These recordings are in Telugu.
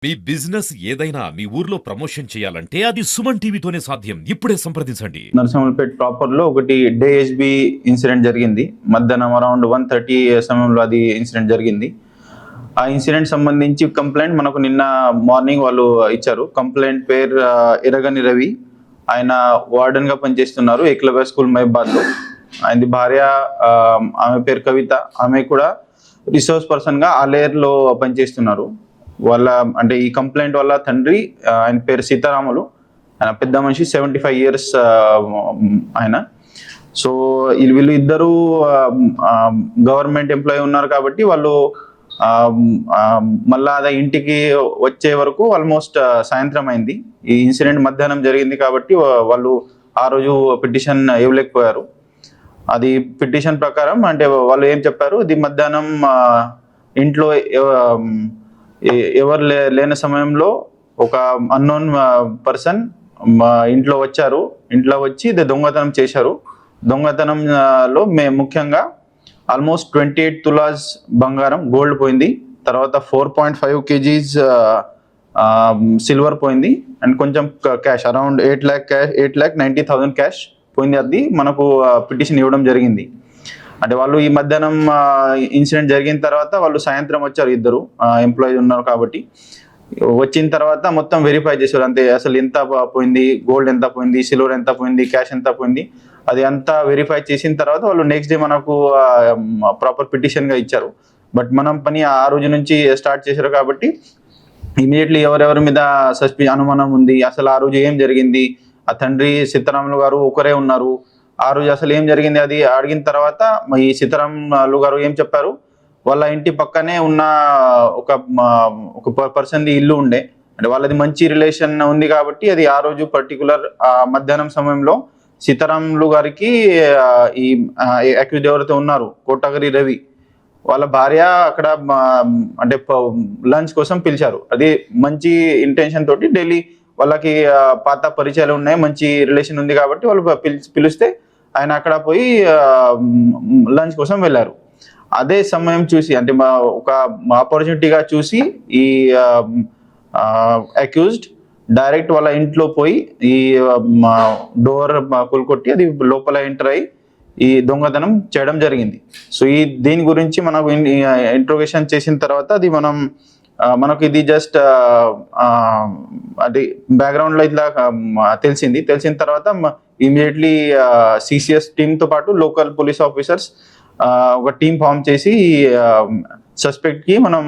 మీ బిజినెస్ ఏదైనా మీ ఊర్లో ప్రమోషన్ చేయాలంటే అది సుమన్ టీవీతోనే సాధ్యం. ఇప్పుడే సంప్రదించండి. నరసింహులపేట ప్రాపర్ లో ఒకటి డేఎస్బి ఇన్సిడెంట్ జరిగింది. మధ్యాహ్నం అరౌండ్ 1:30 సమయంలో అది ఇన్సిడెంట్ జరిగింది. ఆ ఇన్సిడెంట్ సంబంధించి కంప్లైంట్ మనకు నిన్న మార్నింగ్ వాళ్ళు ఇచ్చారు. కంప్లైంట్ పేరు ఎరగని రవి. ఆయన వార్డెన్ గా పనిచేస్తున్నారు ఏకలవ్య స్కూల్ మహిబాద్ లో. ఆయనది భార్య, ఆమె పేరు కవిత. ఆమె కూడా రిసోర్స్ పర్సన్ గా ఆలేర్ లో పనిచేస్తున్నారు. వాళ్ళ అంటే ఈ కంప్లైంట్ వల్ల తండ్రి, ఆయన పేరు సీతారాములు, ఆయన పెద్ద మనిషి, 75 years ఆయన. సో వీళ్ళు ఇద్దరు గవర్నమెంట్ ఎంప్లాయీ ఉన్నారు కాబట్టి వాళ్ళు మళ్ళా అదే ఇంటికి వచ్చే వరకు ఆల్మోస్ట్ సాయంత్రం అయింది. ఈ ఇన్సిడెంట్ మధ్యాహ్నం జరిగింది కాబట్టి వాళ్ళు ఆ రోజు పిటిషన్ ఇవ్వలేకపోయారు. అది పిటిషన్ ప్రకారం అంటే వాళ్ళు ఏం చెప్పారు, ఇది మధ్యాహ్నం ఇంట్లో ఎవరు లేని సమయంలో ఒక అన్నోన్ పర్సన్ ఇంట్లో వచ్చారు. ఇంట్లో వచ్చి దొంగతనం చేశారు. దొంగతనంలో ముఖ్యంగా ఆల్మోస్ట్ 28 తులాస్ బంగారం, గోల్డ్ పోయింది. తర్వాత 4.5 kgs సిల్వర్ పోయింది. అండ్ కొంచెం క్యాష్ అరౌండ్ 8,90,000 క్యాష్ పోయింది. అది మనకు పిటిషన్ ఇవ్వడం జరిగింది. అంటే వాళ్ళు ఈ మధ్యాహ్నం ఇన్సిడెంట్ జరిగిన తర్వాత వాళ్ళు సాయంత్రం వచ్చారు. ఇద్దరు ఎంప్లాయీ ఉన్నారు కాబట్టి వచ్చిన తర్వాత మొత్తం వెరిఫై చేశారు. అంతే అసలు ఎంత పోయింది, గోల్డ్ ఎంత పోయింది, సిల్వర్ ఎంత పోయింది, క్యాష్ ఎంత పోయింది, అది అంతా వెరిఫై చేసిన తర్వాత వాళ్ళు నెక్స్ట్ డే మనకు ప్రాపర్ పిటిషన్ గా ఇచ్చారు. బట్ మనం పని ఆ రోజు నుంచి స్టార్ట్ చేశారు కాబట్టి ఇమీడియట్లీ ఎవరెవరి మీద అనుమానం ఉంది, అసలు ఆ రోజు ఏం జరిగింది, ఆ తండ్రి సీతారాములు గారు ఒకరే ఉన్నారు, ఆ రోజు అసలు ఏం జరిగింది అది అడిగిన తర్వాత ఈ సీతారాములు గారు ఏం చెప్పారు, వాళ్ళ ఇంటి పక్కనే ఉన్న ఒక పర్సన్ది ఇల్లు ఉండే, అంటే వాళ్ళది మంచి రిలేషన్ ఉంది కాబట్టి అది ఆ రోజు పర్టికులర్ మధ్యాహ్నం సమయంలో సీతారాములు గారికి ఈ అక్యూజ్ ఎవరైతే ఉన్నారు కోటగిరి రవి, వాళ్ళ భార్య అక్కడ అంటే లంచ్ కోసం పిలిచారు. అది మంచి ఇంటెన్షన్ తోటి డైలీ వాళ్ళకి పాత పరిచయాలు ఉన్నాయి, మంచి రిలేషన్ ఉంది కాబట్టి వాళ్ళు పిలిస్తే ఆయన అక్కడ పోయి లంచ్ కోసం వెళ్ళారు. అదే సమయం చూసి అంటే ఒక ఆపర్చునిటీగా చూసి ఈ అక్యూజ్డ్ డైరెక్ట్ వాళ్ళ ఇంట్లో పోయి ఈ డోర్ కూలగొట్టి అది లోపల ఎంటర్ అయ్యి ఈ దొంగతనం చేయడం జరిగింది. సో దీని గురించి మనకు ఇంట్రోగేషన్ చేసిన తర్వాత అది మనకు ఇది జస్ట్ అది బ్యాక్గ్రౌండ్ లో ఇట్లా తెలిసిన తర్వాత ఇమీడియట్లీ సిసిఎస్ టీమ్ తో పాటు లోకల్ పోలీస్ ఆఫీసర్స్ ఒక టీం ఫామ్ చేసి సస్పెక్ట్ కి మనం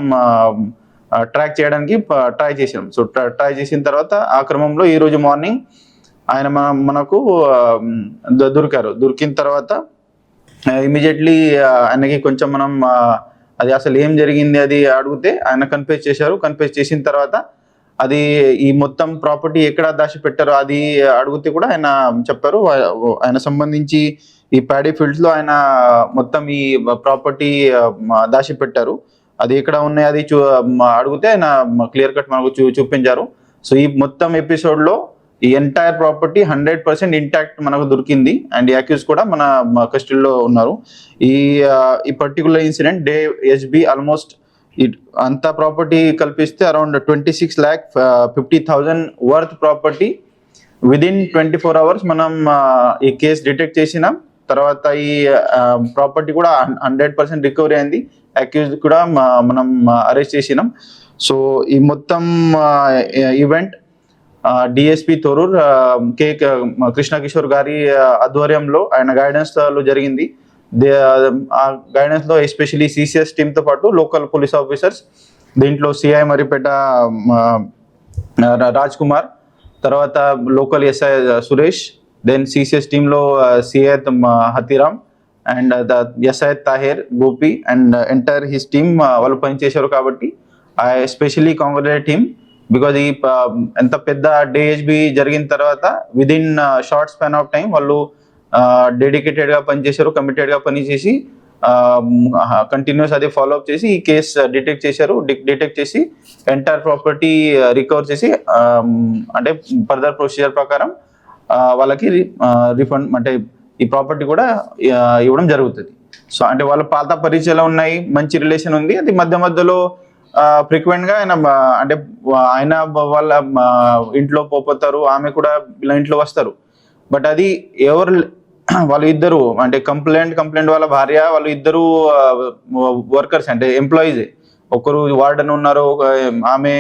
ట్రాక్ చేయడానికి ట్రై చేసాం. సో ట్రై చేసిన తర్వాత ఆ క్రమంలో ఈ రోజు మార్నింగ్ ఆయన మనకు దొరికిన తర్వాత ఇమీడియట్లీ ఆయనకి కొంచెం మనం అది అసలు ఏం జరిగింది అది అడిగితే ఆయన కన్ఫెస్ చేశారు. కన్ఫెస్ చేసిన తర్వాత అది ఈ మొత్తం ప్రాపర్టీ ఎక్కడ దాచి పెట్టారో అది అడిగితే కూడా ఆయన చెప్పారు. ఆయన సంబంధించి ఈ ప్యాడీ ఫీల్డ్స్ లో ఆయన మొత్తం ఈ ప్రాపర్టీ దాచి పెట్టారు. అది ఎక్కడ ఉన్నాయి అది అడిగితే ఆయన క్లియర్ కట్ మనకు చూపించారు. సో ఈ మొత్తం ఎపిసోడ్ లో ఈ ఎంటైర్ ప్రాపర్టీ 100% ఇంటాక్ట్ మనకు దొరికింది. అండ్ ఈ అక్యూజ్ కూడా మన కస్టడీలో ఉన్నారు. ఈ particular incident day SB almost అంత ప్రాపర్టీ కల్పిస్తే around 26,50,000 worth property within 24 hours మనం ఈ కేసు డిటెక్ట్ చేసినాం. తర్వాత ఈ ప్రాపర్టీ కూడా 100% రికవరీ అయింది. అక్యూజ్ కూడా మనం అరెస్ట్ చేసినాం. సో ఈ మొత్తం ఈవెంట్ డిఎస్పి తొరూర్ కే కృష్ణ కిషోర్ గారి ఆధ్వర్యంలో ఆయన గైడెన్స్ లో జరిగింది. ఆ గైడెన్స్ లో ఎస్పెషలీ సిసిఎస్ టీమ్ తో పాటు లోకల్ పోలీస్ ఆఫీసర్స్, దీంట్లో సిఐ మరిపేట రాజ్ కుమార్, తర్వాత local SI Suresh, then CCS టీంలో CI Hathiram and SI Taher Gopi and entire his team వాళ్ళు పనిచేశారు. కాబట్టి I especially congratulate him because ఈ ఎంత పెద్ద డిహెచ్బి జరిగిన తర్వాత within short span of time వాళ్ళు డెడికేటెడ్ గా పనిచేశారు, కమిటెడ్ గా పనిచేసి కంటిన్యూస్ అదే ఫాలో అప్ చేసి ఈ కేసు డిటెక్ట్ చేశారు. డిటెక్ట్ చేసి ఎంటైర్ ప్రాపర్టీ రికవర్ చేసి అంటే ఫర్దర్ ప్రొసీజర్ ప్రకారం వాళ్ళకి రిఫండ్ అంటే ఈ ప్రాపర్టీ కూడా ఇవ్వడం జరుగుతుంది. సో అంటే వాళ్ళ పాత పరిచయాలు ఉన్నాయి, మంచి రిలేషన్ ఉంది. అది మధ్యలో ఫ్రీక్వెంట్గా ఆయన అంటే ఆయన వాళ్ళ ఇంట్లో పోతారు, ఆమె కూడా వీళ్ళ ఇంట్లో వస్తారు. బట్ అది ఎవరు వాళ్ళు ఇద్దరు అంటే కంప్లైంట్ వాళ్ళ భార్య, వాళ్ళు ఇద్దరు వర్కర్స్ అంటే ఎంప్లాయీసే. ఒకరు వార్డెన్ ఉన్నారు, ఆమె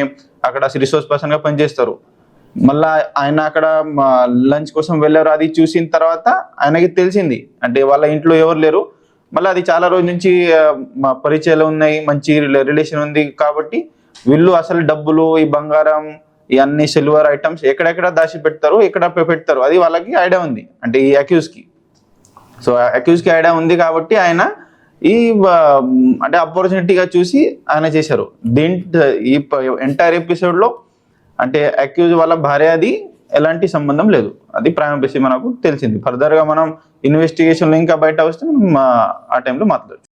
అక్కడ రిసోర్స్ పర్సన్గా పనిచేస్తారు. మళ్ళా ఆయన అక్కడ లంచ్ కోసం వెళ్ళారు. అది చూసిన తర్వాత ఆయనకి తెలిసింది అంటే వాళ్ళ ఇంట్లో ఎవరు లేరు. మళ్ళీ అది చాలా రోజుల నుంచి పరిచయాలు ఉన్నాయి, మంచి రిలేషన్ ఉంది కాబట్టి వీళ్ళు అసలు డబ్బులు, ఈ బంగారం, ఈ అన్ని సిల్వర్ ఐటమ్స్ ఎక్కడెక్కడ దాచి పెడతారు, ఎక్కడ పెడతారు అది వాళ్ళకి ఐడియా ఉంది. అంటే ఈ అక్యూజ్కి ఐడియా ఉంది కాబట్టి ఆయన ఈ అంటే ఆపర్చునిటీగా చూసి ఆయన చేశారు. ఈ ఎంటైర్ ఎపిసోడ్లో అంటే అక్యూజ్ వాళ్ళ భార్యది ఎలాంటి సంబంధం లేదు. అది ప్రైమ్ బేసి మనకు తెలిసింది. ఫర్దర్గా మనం ఇన్వెస్టిగేషన్లో ఇంకా బయట వస్తే మనం ఆ టైంలో మాట్లాడచ్చు.